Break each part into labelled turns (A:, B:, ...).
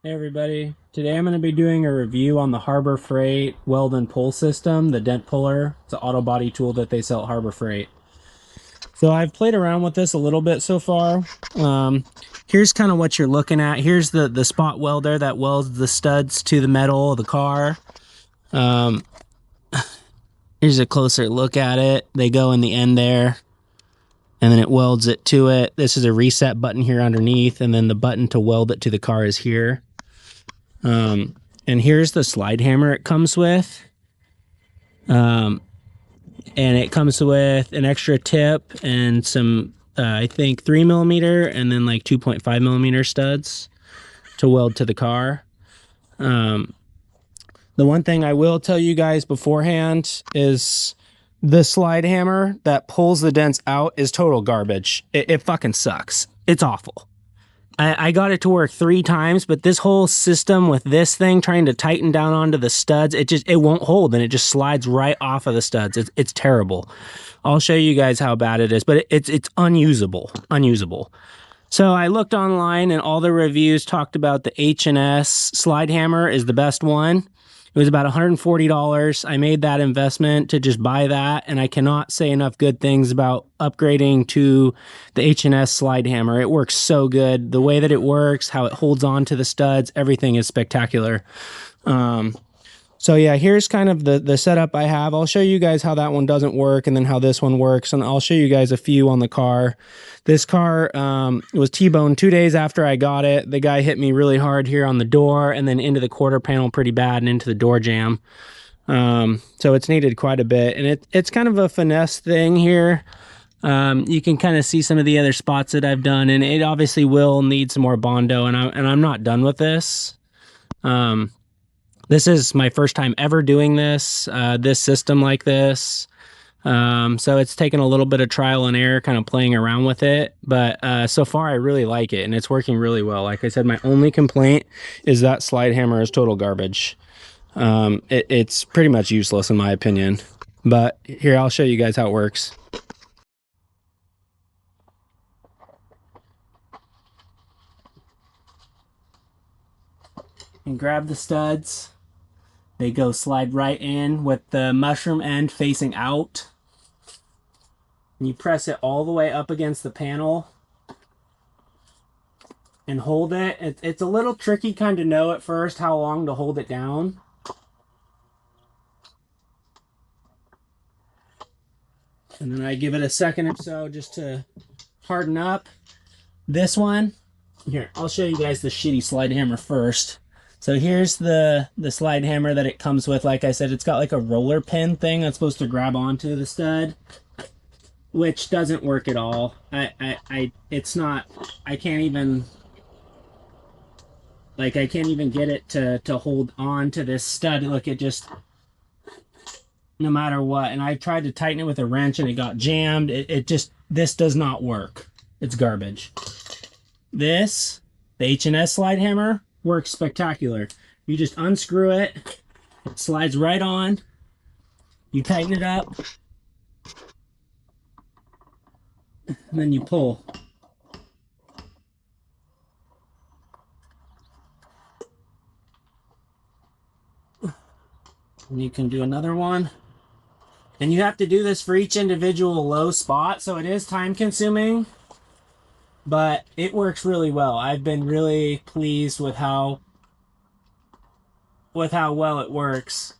A: Hey everybody, today I'm going to be doing a review on the Harbor Freight weld and pull system, the dent puller. It's an auto body tool that they sell at Harbor Freight. So I've played around with this a little bit so far. Um, Here's kind of what you're looking at. Here's the spot welder that welds the studs to the metal of the car. Um, Here's a closer look at it. They go in the end there, and then it welds it to it. This is a reset button here underneath, and then the button to weld it to the car is here. Um, and here's the slide hammer it comes with. Um, and it comes with an extra tip and some, I think 3mm and then like 2.5mm studs to weld to the car. Um, the one thing I will tell you guys beforehand is the slide hammer that pulls the dents out is total garbage. It fucking sucks. It's awful. I got it to work 3 times, but this whole system with this thing trying to tighten down onto the studs, it won't hold and it just slides right off of the studs. It's terrible. I'll show you guys how bad it is, but it's unusable. So I looked online and all the reviews talked about the H&S slide hammer is the best one. It was about $140. I made that investment to just buy that, and I cannot say enough good things about upgrading to the H&S slide hammer. It works so good. The way that it works, how it holds on to the studs, everything is spectacular. So yeah, here's kind of the setup I have. I'll show you guys how that one doesn't work and then how this one works, and I'll show you guys a few on the car. This car was T-boned 2 days after I got it. The guy hit me really hard here on the door and then into the quarter panel pretty bad and into the door jamb. So it's needed quite a bit, and it's kind of a finesse thing here. You can kind of see some of the other spots that I've done, and it obviously will need some more Bondo, and I'm not done with this. This is my first time ever doing this system like this. So it's taken a little bit of trial and error, kind of playing around with it. But so far, I really like it, and it's working really well. Like I said, my only complaint is that slide hammer is total garbage. It's pretty much useless in my opinion. But here, I'll show you guys how it works. And grab the studs. They go slide right in with the mushroom end facing out. And you press it all the way up against the panel and hold it. It's a little tricky kind of know at first how long to hold it down. And then I give it a second or so just to harden up. This one, here, I'll show you guys the shitty slide hammer first. So here's the slide hammer that it comes with. Like I said, it's got like a roller pin thing that's supposed to grab onto the stud, which doesn't work at all. It's not, I can't even get it to hold on to this stud. Look, it just, no matter what. And I tried to tighten it with a wrench and it got jammed. This does not work. It's garbage. The H&S slide hammer, works spectacular. You just unscrew it, it slides right on, you tighten it up, and then you pull. And you can do another one. And you have to do this for each individual low spot, so it is time consuming, but it works really well. I've been really pleased with how well it works.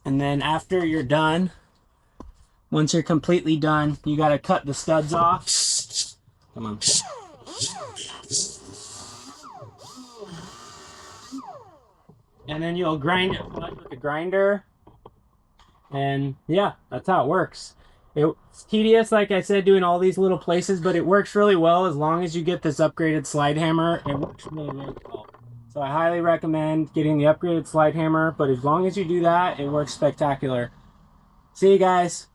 A: And then after you're done, once you're completely done, you got to cut the studs off. Come on. And then you'll grind it with the grinder. And yeah, that's how it works. It's tedious, like I said, doing all these little places, but it works really well as long as you get this upgraded slide hammer. It works really, really well. So I highly recommend getting the upgraded slide hammer, but as long as you do that, it works spectacular. See you guys.